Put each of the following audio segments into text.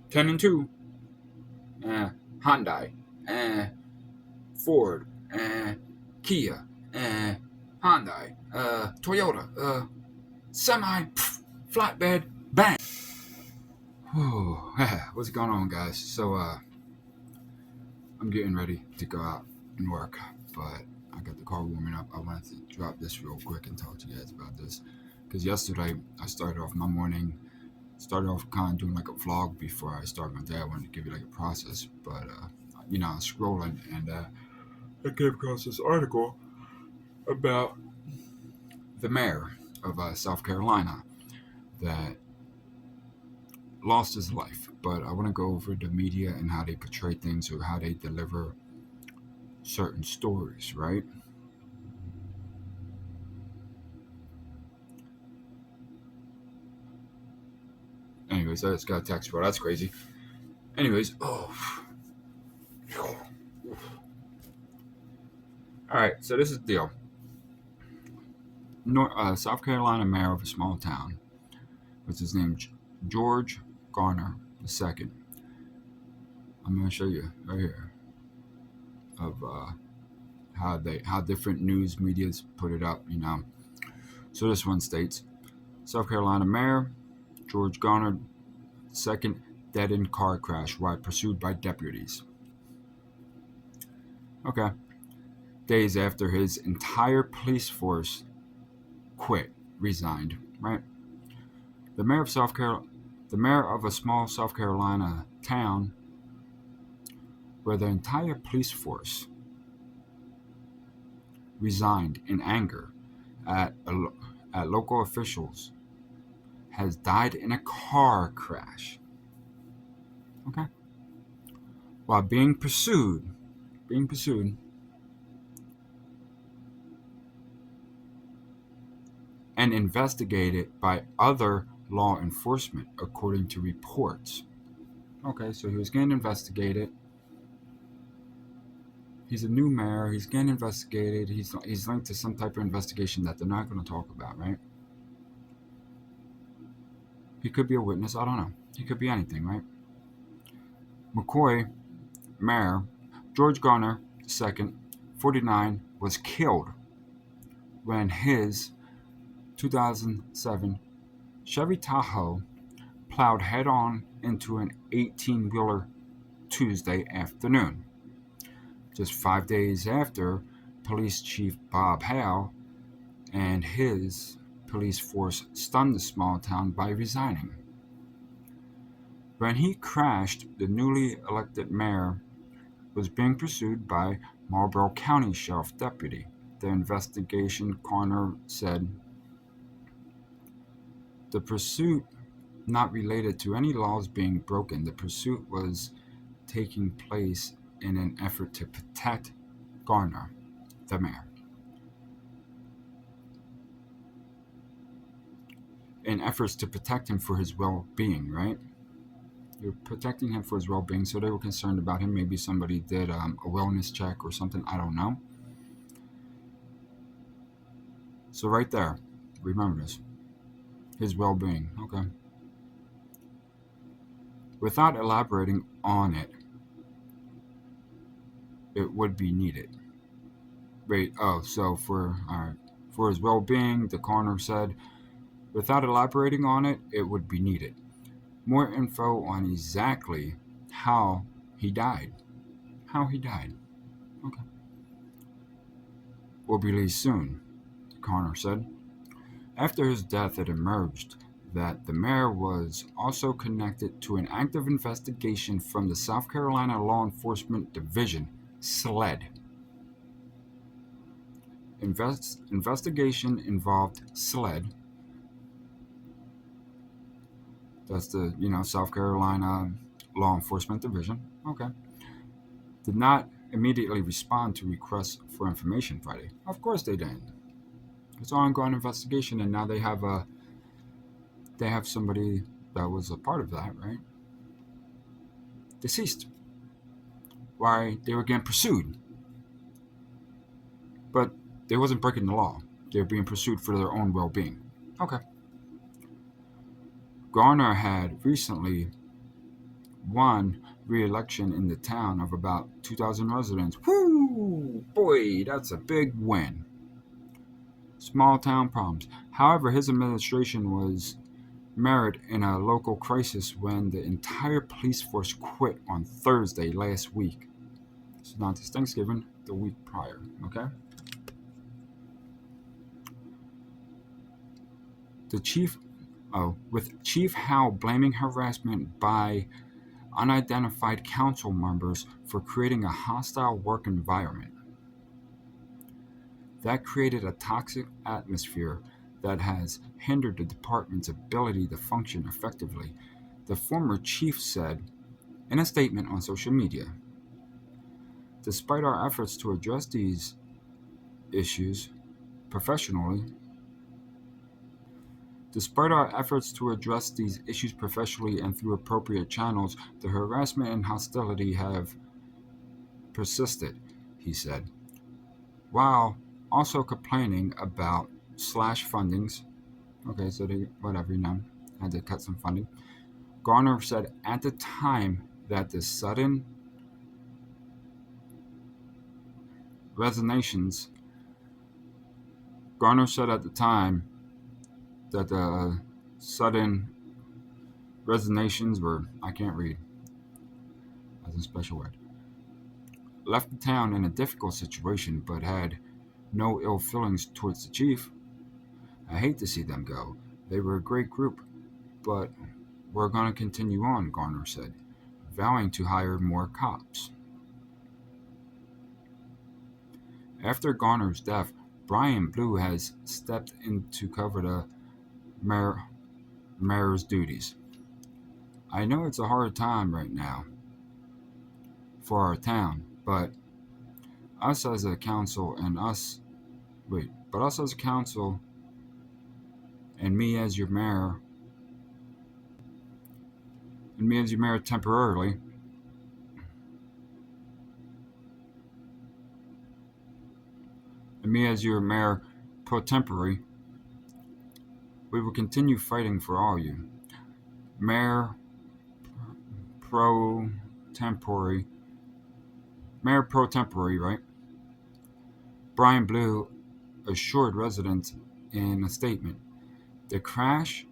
10 and 2. Uh, Hyundai. Uh, Ford. Kia. Hyundai. Toyota. Semi. Flatbed. Bang. Whew. What's going on, guys? So, I'm getting ready to go out and work, but I got the car warming up. I wanted to drop this real quick and talk to you guys about this. Because yesterday, I started off my morning, started off kind of doing like a vlog before I start my day. I wanted to give you like a process, but, I was scrolling and I came across this article about the mayor of South Carolina that lost his life. But I want to go over the media and how they portray things or how they deliver certain stories, right? Anyways, I just got a text, bro. That's crazy. Anyways, oh. All right, so this is the deal. South Carolina mayor of a small town, what's his name? George Garner II. I'm going to show you right here of how different news medias put it up. So this one states South Carolina mayor George Garner II dead in car crash while pursued by deputies. Okay. Days after his entire police force resigned, right? The mayor of the mayor of a small South Carolina town where the entire police force resigned in anger at at local officials has died in a car crash. Okay, while being pursued and investigated by other law enforcement, according to reports. Okay, so he was getting investigated. He's a new mayor. He's getting investigated. He's linked to some type of investigation that they're not going to talk about, right? He could be a witness. I don't know. He could be anything, right? McCoy, mayor, George Garner II, 49, was killed when his 2007 Chevy Tahoe plowed head-on into an 18-wheeler Tuesday afternoon. Just 5 days after, Police Chief Bob Hale and his police force stunned the small town by resigning. When he crashed, the newly elected mayor was being pursued by Marlborough County Sheriff Deputy. The investigation coroner said the pursuit not related to any laws being broken. The pursuit was taking place in an effort to protect Garner, the mayor. In efforts to protect him for his well-being, right? You're protecting him for his well-being, so they were concerned about him. Maybe somebody did a wellness check or something. I don't know. So right there, remember this. His well-being. Okay. Without elaborating on it, it would be needed. Wait. Oh, so for his well-being, the coroner said, without elaborating on it, it would be needed. More info on exactly how he died. How he died. Okay. Will be released soon, the coroner said. After his death, it emerged that the mayor was also connected to an active investigation from the South Carolina Law Enforcement Division, SLED. Investigation involved SLED. That's the, South Carolina Law Enforcement Division. Okay. Did not immediately respond to requests for information Friday. Of course they didn't. It's an ongoing investigation, and now they have somebody that was a part of that, right? Deceased. Why they were getting pursued, but they wasn't breaking the law. They were being pursued for their own well-being. Okay. Garner had recently won re-election in the town of about 2,000 residents. Whoo! Boy, that's a big win. Small town problems. However, his administration was marred in a local crisis when the entire police force quit on Thursday last week. So not this Thanksgiving, the week prior. Okay. The chief, with Chief Howe blaming harassment by unidentified council members for creating a hostile work environment. That created a toxic atmosphere that has hindered the department's ability to function effectively, the former chief said in a statement on social media. Despite our efforts to address these issues professionally, Despite our efforts to address these issues professionally and through appropriate channels, the harassment and hostility have persisted, he said, while also complaining about slash fundings. Okay, so they, whatever, had to cut some funding. Garner said at the time that the sudden resignations, Garner said at the time that the sudden resignations were, I can't read, as a special word, left the town in a difficult situation but had no ill feelings towards the chief. I hate to see them go. They were a great group, but we're going to continue on, Garner said, vowing to hire more cops. After Garner's death, Brian Blue has stepped in to cover the mayor's duties. I know it's a hard time right now for our town, but us as a council and us, but us as a council and me as your mayor, temporarily, and me as your mayor pro tempore, we will continue fighting for all you. Mayor pro tempore, Mayor pro tempore, right? Brian Blue assured residents in a statement. The crash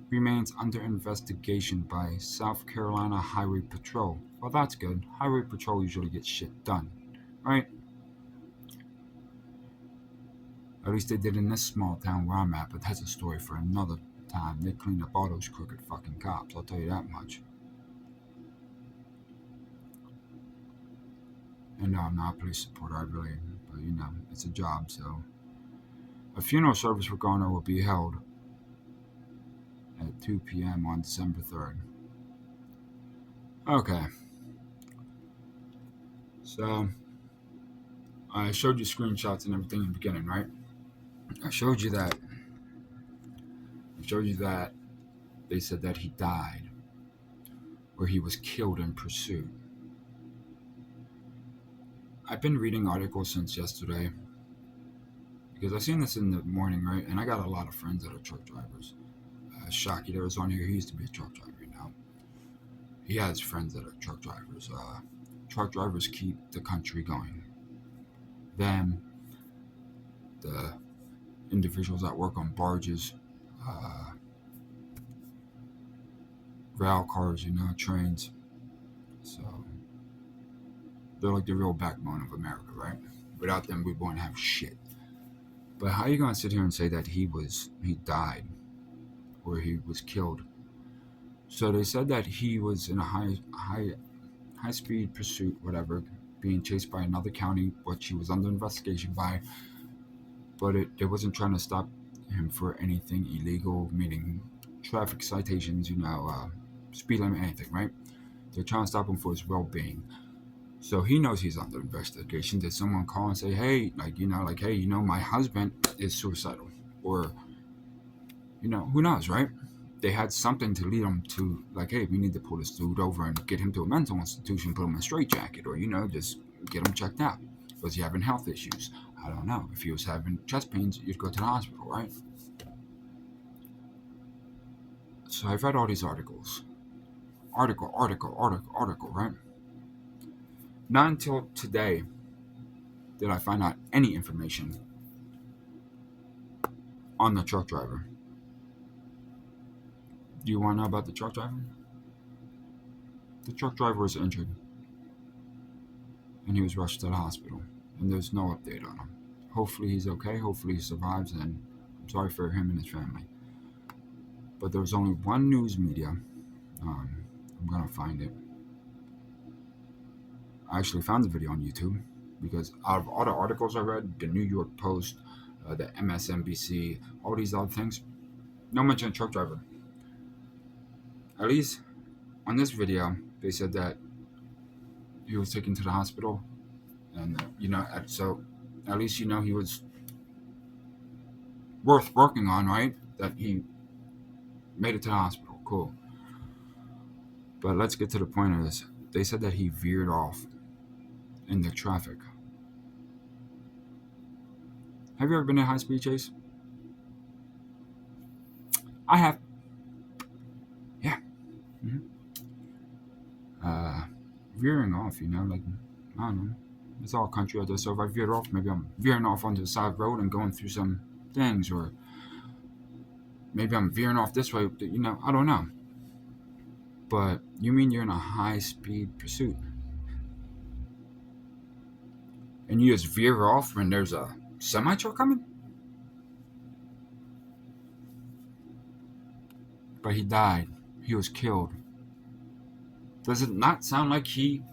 remains under investigation by South Carolina Highway Patrol. Well, that's good. Highway Patrol usually gets shit done, right? At least they did in this small town where I'm at, but that's a story for another time. They cleaned up all those crooked fucking cops, I'll tell you that much. And no, I'm not a police supporter, but it's a job, so. A funeral service for Garner will be held at 2 p.m. on December 3rd. Okay. So, I showed you screenshots and everything in the beginning, right? I showed you that they said that he died or he was killed in pursuit. I've been reading articles since yesterday because I seen this in the morning, right? And I got a lot of friends that are truck drivers. Shocky that was on here, he used to be a truck driver now. He has friends that are truck drivers. Truck drivers keep the country going. Them, the individuals that work on barges, rail cars, trains. So they're like the real backbone of America, right? Without them, we wouldn't have shit. But how are you gonna sit here and say that he died or he was killed? So they said that he was in a high speed pursuit, whatever, being chased by another county, which he was under investigation by. But it wasn't trying to stop him for anything illegal, meaning traffic citations, speed limit, anything, right? They're trying to stop him for his well-being. So he knows he's under investigation. Did someone call and say, hey, hey, my husband is suicidal? Or, who knows, right? They had something to lead them to, like, hey, we need to pull this dude over and get him to a mental institution, put him in a straitjacket, or, just get him checked out. Was he having health issues? I don't know. If he was having chest pains, you'd go to the hospital, right? So I've read all these articles. article, right? Not until today did I find out any information on the truck driver. Do you want to know about the truck driver? The truck driver was injured and he was rushed to the hospital, and there's no update on him. Hopefully he's okay. Hopefully he survives, and I'm sorry for him and his family. But there was only one news media. I'm gonna find it. I actually found the video on YouTube because out of all the articles I read, the New York Post, the MSNBC, all these other things, no mention of truck driver. At least on this video, they said that he was taken to the hospital, and so at least he was worth working on, right? That he made it to the hospital. Cool. But let's get to the point of this. They said that he veered off in the traffic. Have you ever been in a high-speed chase? I have. Yeah. Mm-hmm. Veering off, like, I don't know. It's all country out there, so if I veered off, maybe I'm veering off onto the side of the road and going through some things, or maybe I'm veering off this way, I don't know. But you mean you're in a high-speed pursuit? And you just veer off when there's a semi-truck coming? But he died. He was killed. Does it not sound like he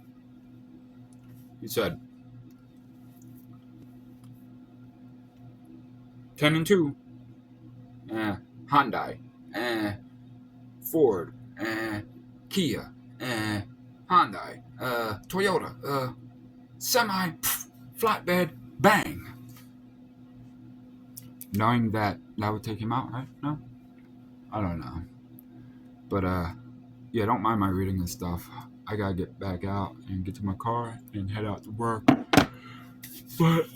said 10 and 2, Hyundai, Ford, Kia, Hyundai, Toyota, semi, flatbed, bang. Knowing that would take him out, right? No? I don't know. But, yeah, don't mind my reading and stuff. I gotta get back out and get to my car and head out to work. But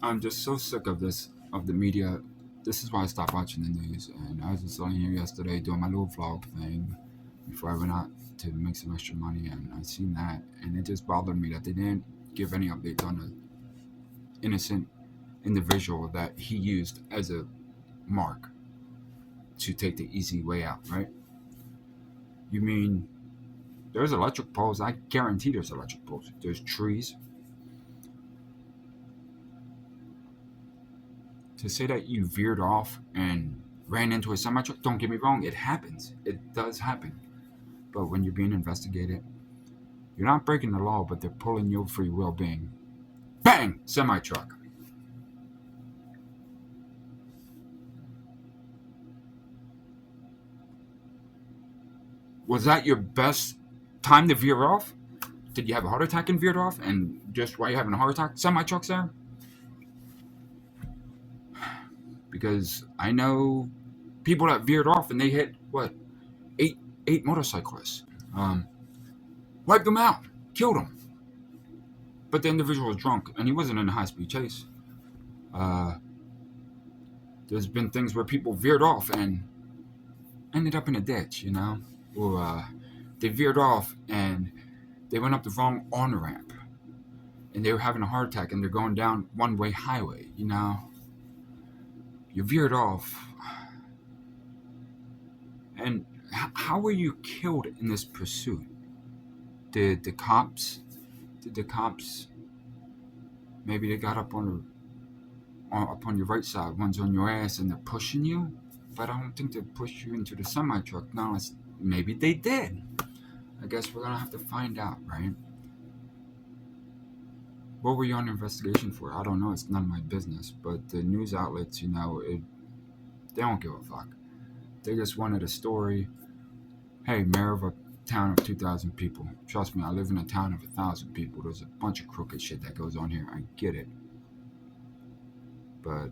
I'm just so sick of this, of the media. This is why I stopped watching the news. And I was just on here yesterday doing my little vlog thing before I went out to make some extra money, and I seen that, and it just bothered me that they didn't give any updates on the innocent individual that he used as a mark to take the easy way out, right? You mean there's electric poles? I guarantee there's electric poles. There's trees. To say that you veered off and ran into a semi-truck, don't get me wrong, it happens. It does happen. But when you're being investigated, you're not breaking the law, but they're pulling you for your well-being. Bang! Semi-truck. Was that your best time to veer off? Did you have a heart attack and veered off? And just while you're having a heart attack, semi-truck's there? Because I know people that veered off and they hit, eight motorcyclists. Wiped them out. Killed them. But the individual was drunk, and he wasn't in a high-speed chase. There's been things where people veered off and ended up in a ditch, Or they veered off and they went up the wrong on-ramp. And they were having a heart attack, and they're going down one-way highway, You veered off. And how were you killed in this pursuit? Did the cops, maybe they got up on your right side, one's on your ass, and they're pushing you? But I don't think they pushed you into the semi-truck. No, maybe they did. I guess we're going to have to find out, right? What were you on investigation for? I don't know. It's none of my business. But the news outlets, they don't give a fuck. They just wanted a story. Hey, mayor of a town of 2,000 people. Trust me, I live in a town of 1,000 people. There's a bunch of crooked shit that goes on here. I get it. But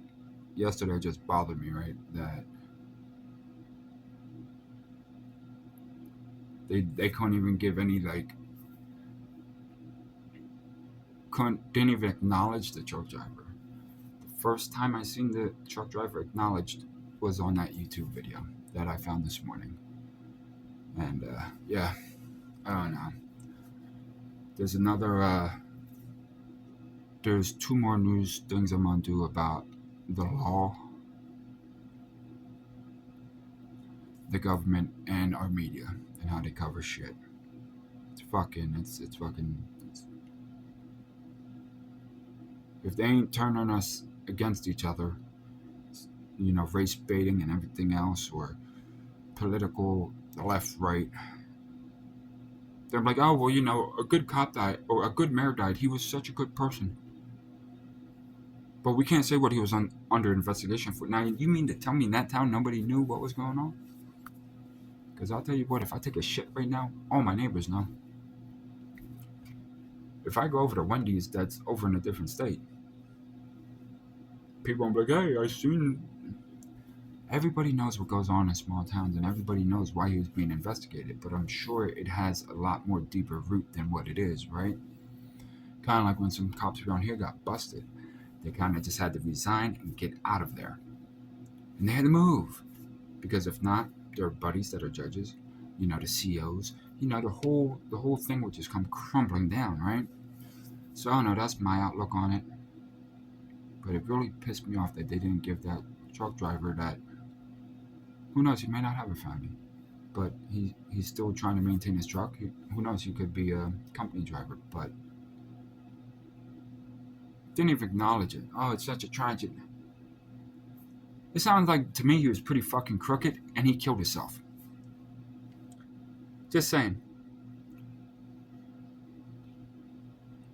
yesterday just bothered me, right? That they couldn't even give any, didn't even acknowledge the truck driver. The first time I seen the truck driver acknowledged was on that YouTube video that I found this morning. And And yeah, I don't know. There's there's two more news things I'm gonna do about the law, the government, and our media and how they cover shit. It's fucking. If they ain't turning us against each other, race baiting and everything else, or political left, right, they're like, oh, well, a good cop died, or a good mayor died. He was such a good person. But we can't say what he was under investigation for. Now, you mean to tell me in that town nobody knew what was going on? Because I'll tell you what, if I take a shit right now, all my neighbors know. If I go over to Wendy's that's over in a different state, people will be like, hey, I seen. Everybody knows what goes on in small towns, and everybody knows why he was being investigated, but I'm sure it has a lot more deeper root than what it is, right? Kind of like when some cops around here got busted. They kind of just had to resign and get out of there. And they had to move. Because if not, their buddies that are judges, the COs, the whole thing would just come crumbling down, right? So I don't know, that's my outlook on it. But it really pissed me off that they didn't give that truck driver that, who knows, he may not have a family, but he's still trying to maintain his truck. Who knows, he could be a company driver, but didn't even acknowledge it. Oh, it's such a tragedy. It sounds like, to me, he was pretty fucking crooked, and he killed himself. Just saying.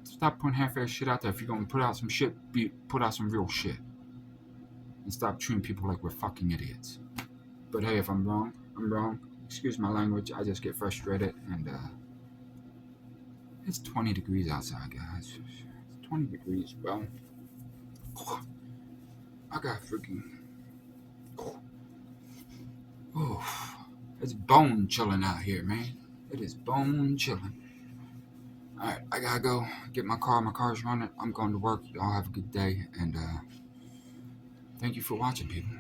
Stop putting half-ass shit out there. If you're gonna put out some shit, put out some real shit. And stop treating people like we're fucking idiots. But hey, if I'm wrong, I'm wrong. Excuse my language, I just get frustrated, and it's 20 degrees outside, guys. It's 20 degrees, bro. I got freaking... Oh, it's bone chilling out here, man. It is bone chilling. Alright, I gotta go get my car. My car's running. I'm going to work. Y'all have a good day, and thank you for watching, people.